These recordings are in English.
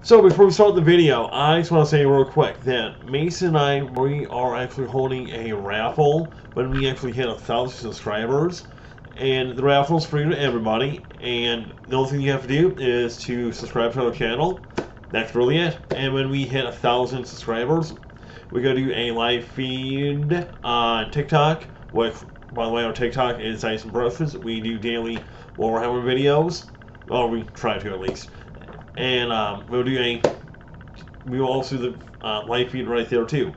So before we start the video, I just want to say real quick that Mason and I, we are actually holding a raffle when we actually hit 1,000 subscribers. And the raffle is free to everybody. And the only thing you have to do is to subscribe to our channel. That's really it. And when we hit 1,000 subscribers, we're going to do a live feed on TikTok. With, by the way, our TikTok is Dice and Brushes. We do daily Warhammer videos. Well, we try to at least. And we will also do the live feed right there too.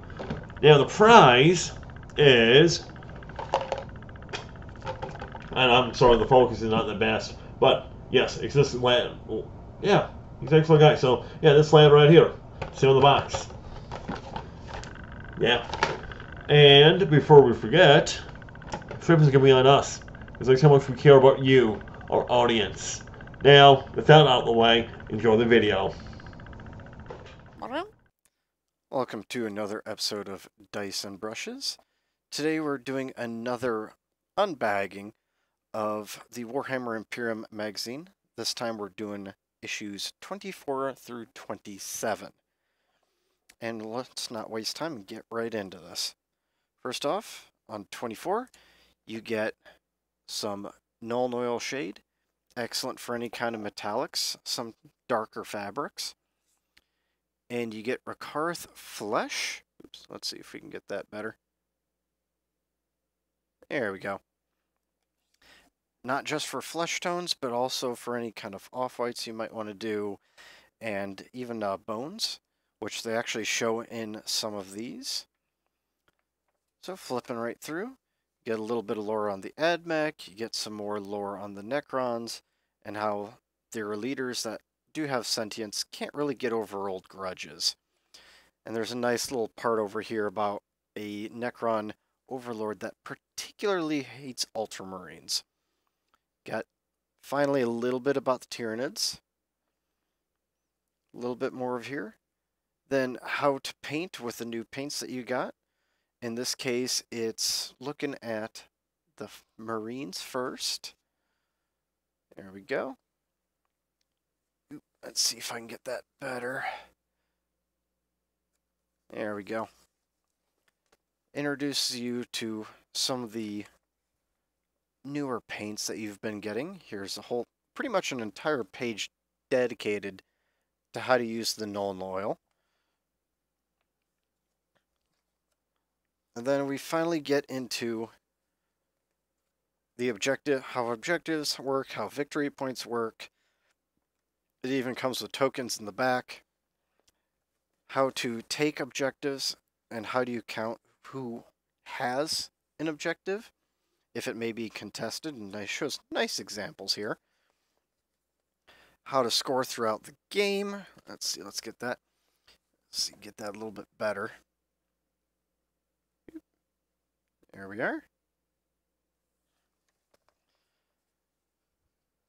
Now the prize is, and I'm sorry the focus is not the best, but yes, it's this lad. Yeah, he's an excellent guy. So yeah, this lad right here, see on the box. Yeah, and before we forget, shipping is gonna be on us because that's how much we care about you, our audience. Now, with that out of the way, enjoy the video. Welcome to another episode of Dice and Brushes. Today we're doing another unbagging of the Warhammer Imperium magazine. This time we're doing issues 24 through 27. And let's not waste time and get right into this. First off, on 24, you get some Null Oil Shade, excellent for any kind of metallics, some darker fabrics. And you get Rakarth Flesh. Oops, let's see if we can get that better. There we go. Not just for flesh tones, but also for any kind of off-whites you might want to do, and even bones, which they actually show in some of these. So flipping right through, you get a little bit of lore on the AdMech, you get some more lore on the Necrons, and how their leaders that do have sentience can't really get over old grudges. And there's a nice little part over here about a Necron overlord that particularly hates Ultramarines. Got finally a little bit about the Tyranids. A little bit more of here. Then how to paint with the new paints that you got. In this case, it's looking at the Marines first. There we go. Let's see if I can get that better. There we go. Introduces you to some of the newer paints that you've been getting. Here's a whole, pretty much an entire page dedicated to how to use the Null Oil. And then we finally get into the objective, how objectives work, how victory points work. It even comes with tokens in the back. How to take objectives and how do you count who has an objective if it may be contested, and it shows nice examples here. How to score throughout the game. Let's see, let's get that. Let's see, get that a little bit better. There we are.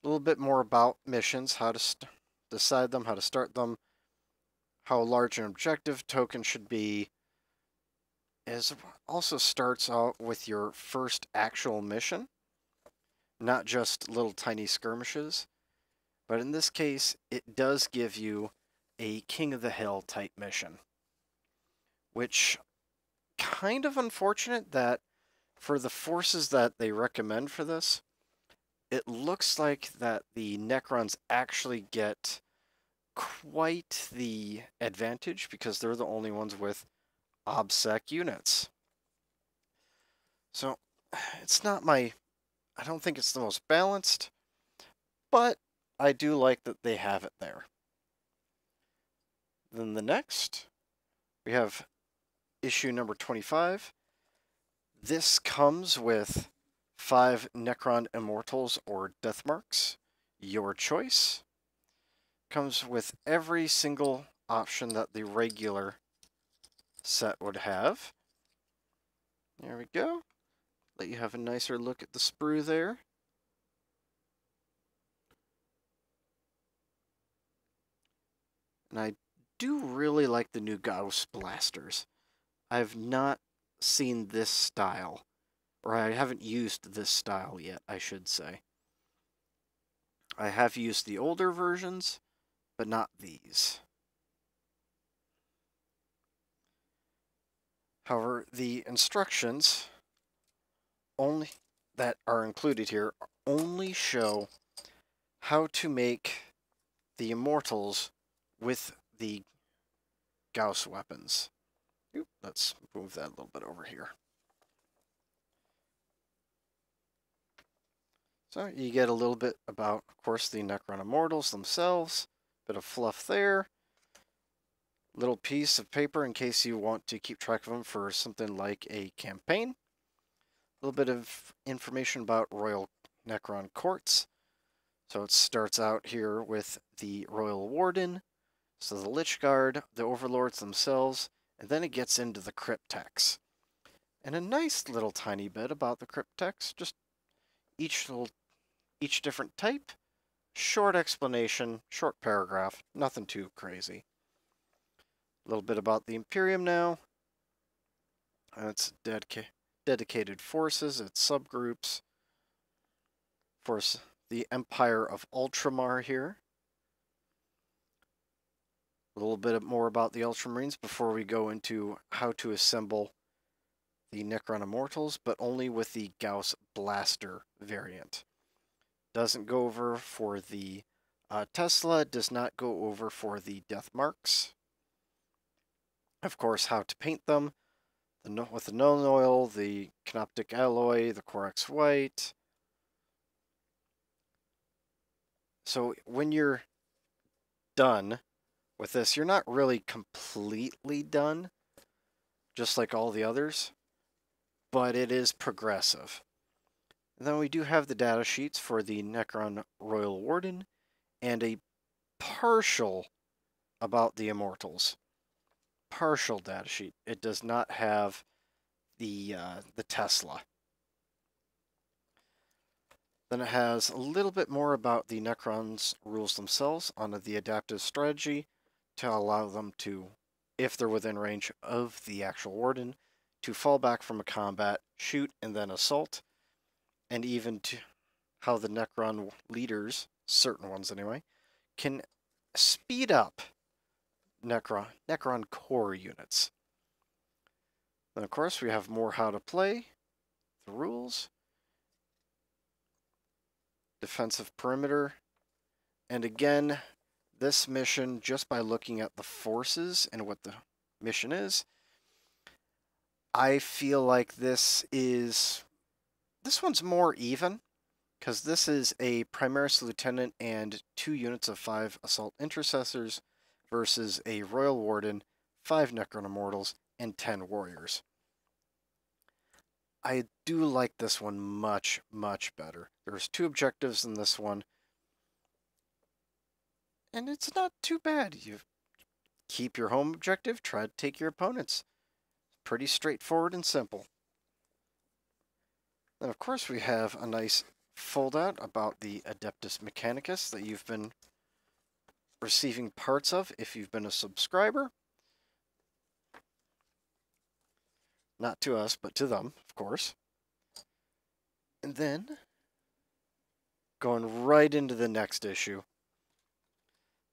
A little bit more about missions, how to decide them, how to start them, how large an objective token should be. It also starts out with your first actual mission, not just little tiny skirmishes, but in this case, it does give you a King of the Hill type mission, which kind of unfortunate that for the forces that they recommend for this, it looks like that the Necrons actually get quite the advantage because they're the only ones with OBSEC units. So it's not I don't think it's the most balanced, but I do like that they have it there. Then the next, we have issue number 25. This comes with 5 Necron Immortals or Death Marks, your choice. Comes with every single option that the regular set would have. There we go. Let you have a nicer look at the sprue there. And I do really like the new Gauss Blasters. I've not seen this style, or I haven't used this style yet, I should say. I have used the older versions, but not these. However, the instructions only that are included here only show how to make the Immortals with the Gauss weapons. Oop, let's move that a little bit over here. So you get a little bit about, of course, the Necron Immortals themselves. Bit of fluff there. Little piece of paper in case you want to keep track of them for something like a campaign. A little bit of information about Royal Necron Courts. So it starts out here with the Royal Warden, so the Lich Guard, the Overlords themselves, and then it gets into the Cryptex. And a nice little tiny bit about the Cryptex, just each different type, short explanation, short paragraph, nothing too crazy. A little bit about the Imperium now. It's dedicated forces, its subgroups. Of course, the Empire of Ultramar here. A little bit more about the Ultramarines before we go into how to assemble the Necron Immortals, but only with the Gauss Blaster variant. Doesn't go over for the Tesla, does not go over for the Death Marks. Of course, how to paint them with the Null Oil, the Canoptic Alloy, the Corax White. So when you're done with this, you're not really completely done, just like all the others, but it is progressive. And then we do have the data sheets for the Necron Royal Warden and a partial about the Immortals. Partial data sheet. It does not have the Tesla. Then it has a little bit more about the Necron's rules themselves on the adaptive strategy to allow them to, if they're within range of the actual Warden, to fall back from a combat, shoot, and then assault, and even to how the Necron leaders, certain ones anyway, can speed up Necron core units. Then of course we have more how to play, the rules, defensive perimeter, and again, this mission, just by looking at the forces and what the mission is, I feel like this one's more even, because this is a Primaris Lieutenant and 2 units of 5 Assault Intercessors versus a Royal Warden, 5 Necron Immortals, and 10 Warriors. I do like this one much, much better. There's 2 objectives in this one, and it's not too bad. You keep your home objective, try to take your opponents. Pretty straightforward and simple. Then of course we have a nice fold-out about the Adeptus Mechanicus that you've been receiving parts of if you've been a subscriber. Not to us, but to them, of course. And then, going right into the next issue.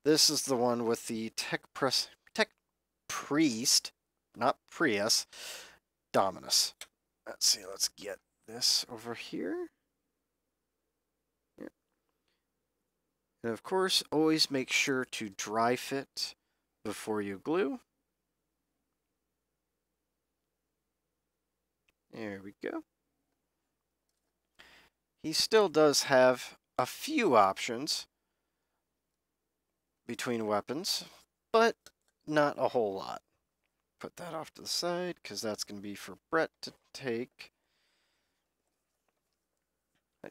This is the one with the Tech Priest, not Prius, Dominus. Let's see, let's get this over here. Yep. And of course, always make sure to dry fit before you glue. There we go. He still does have a few options between weapons, but not a whole lot. Put that off to the side, because that's going to be for Brett to take.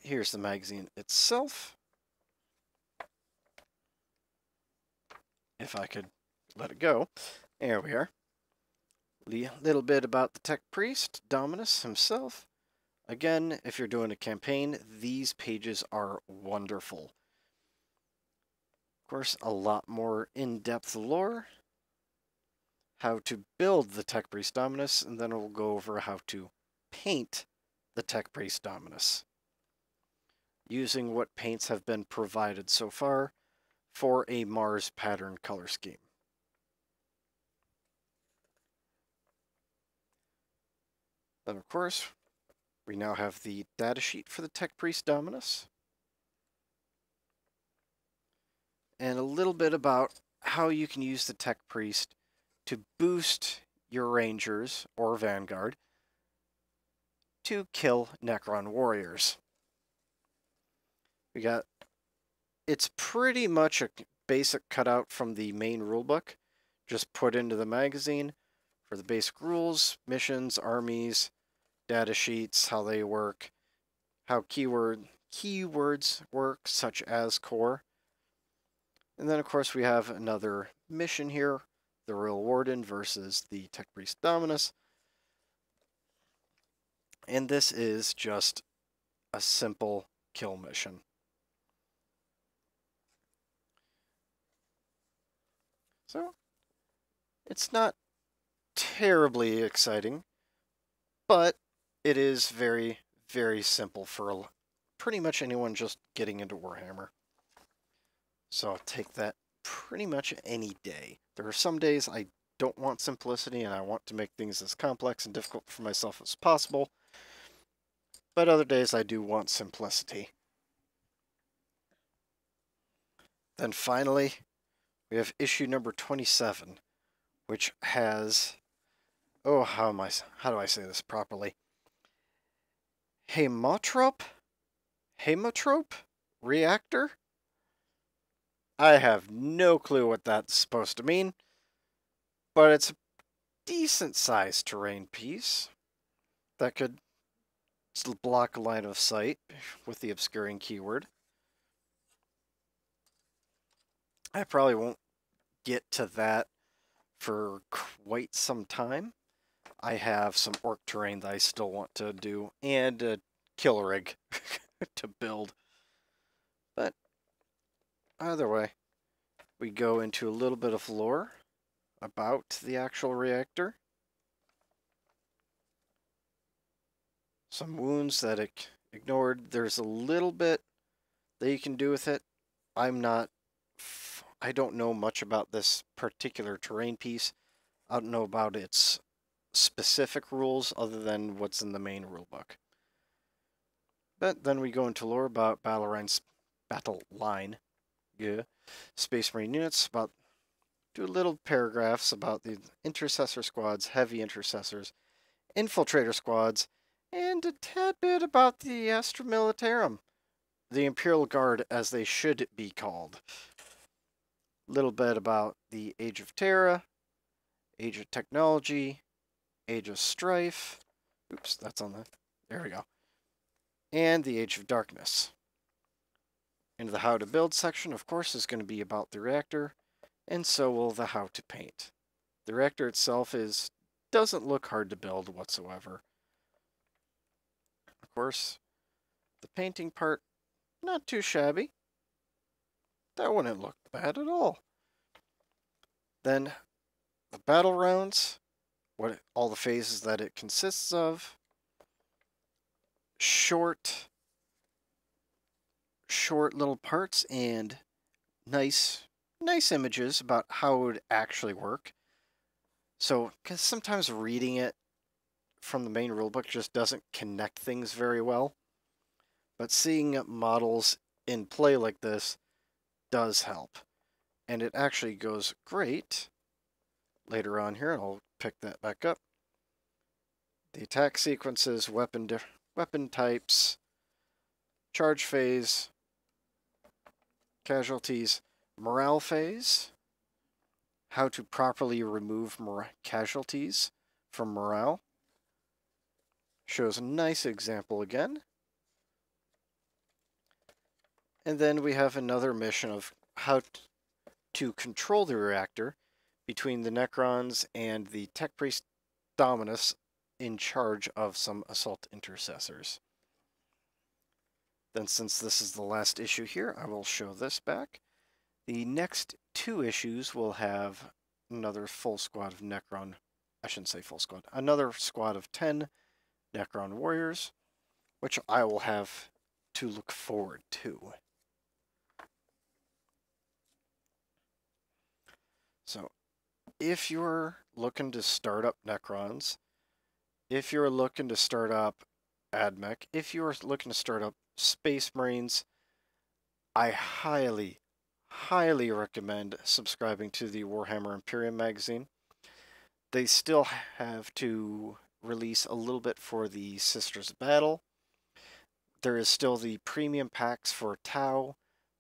Here's the magazine itself. If I could let it go. There we are. A little bit about the Tech Priest, Dominus himself. Again, if you're doing a campaign, these pages are wonderful. Of course, a lot more in-depth lore. How to build the Tech Priest Dominus, and then we'll go over how to paint the Tech Priest Dominus, using what paints have been provided so far for a Mars pattern color scheme. Then, of course, we now have the datasheet for the Tech Priest Dominus. And a little bit about how you can use the Tech Priest to boost your Rangers or Vanguard to kill Necron Warriors. It's pretty much a basic cutout from the main rulebook, just put into the magazine for the basic rules, missions, armies, data sheets, how they work, how keywords work, such as core. And then, of course, we have another mission here, the Royal Warden versus the Tech Priest Dominus. And this is just a simple kill mission. So, it's not terribly exciting, but it is very, very simple for pretty much anyone just getting into Warhammer. So I'll take that pretty much any day. There are some days I don't want simplicity and I want to make things as complex and difficult for myself as possible, but other days I do want simplicity. Then finally, we have issue number 27, which has, how do I say this properly? Hemotrope reactor? I have no clue what that's supposed to mean, but it's a decent sized terrain piece that could block a line of sight with the obscuring keyword. I probably won't get to that for quite some time. I have some orc terrain that I still want to do, and a kill rig to build. But either way, we go into a little bit of lore about the actual reactor. Some wounds that it ignored. There's a little bit that you can do with it. I don't know much about this particular terrain piece. I don't know about its specific rules other than what's in the main rulebook. But then we go into lore about battle line, Space Marine units, do little paragraphs about the intercessor squads, heavy intercessors, infiltrator squads, and a tad bit about the Astra Militarum, the Imperial Guard as they should be called. A little bit about the Age of Terra, Age of Technology, Age of Strife. Oops, that's on there we go. And the Age of Darkness. And the How to Build section, of course, is going to be about the reactor, and so will the How to Paint. The reactor itself doesn't look hard to build whatsoever. Of course, the painting part, not too shabby. That wouldn't look bad at all. Then, the battle rounds, all the phases that it consists of, short little parts and nice images about how it would actually work. So, because sometimes reading it from the main rulebook just doesn't connect things very well. But seeing models in play like this does help. And it actually goes great later on here. I'll pick that back up. The attack sequences, weapon types, charge phase, casualties, morale phase, how to properly remove casualties from morale. Shows a nice example again. And then we have another mission of how to control the reactor between the Necrons and the Tech Priest Dominus in charge of some assault intercessors. Then since this is the last issue here, I will show this back. The next 2 issues will have another full squad of Necron, I shouldn't say full squad, another squad of 10 Necron warriors, which I will have to look forward to. So, if you're looking to start up Necrons, if you're looking to start up AdMech, if you're looking to start up Space Marines, I highly, highly recommend subscribing to the Warhammer Imperium magazine. They still have to release a little bit for the Sisters of Battle. There is still the premium packs for Tau,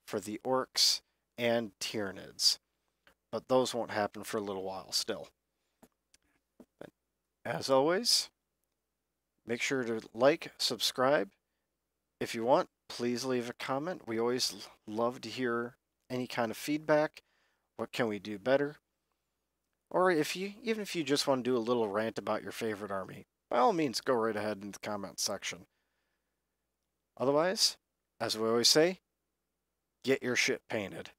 for the Orcs, and Tyranids. But those won't happen for a little while still. But as always, make sure to like, subscribe. If you want, please leave a comment. We always love to hear any kind of feedback. What can we do better? Or even if you just want to do a little rant about your favorite army, by all means, go right ahead in the comments section. Otherwise, as we always say, get your shit painted.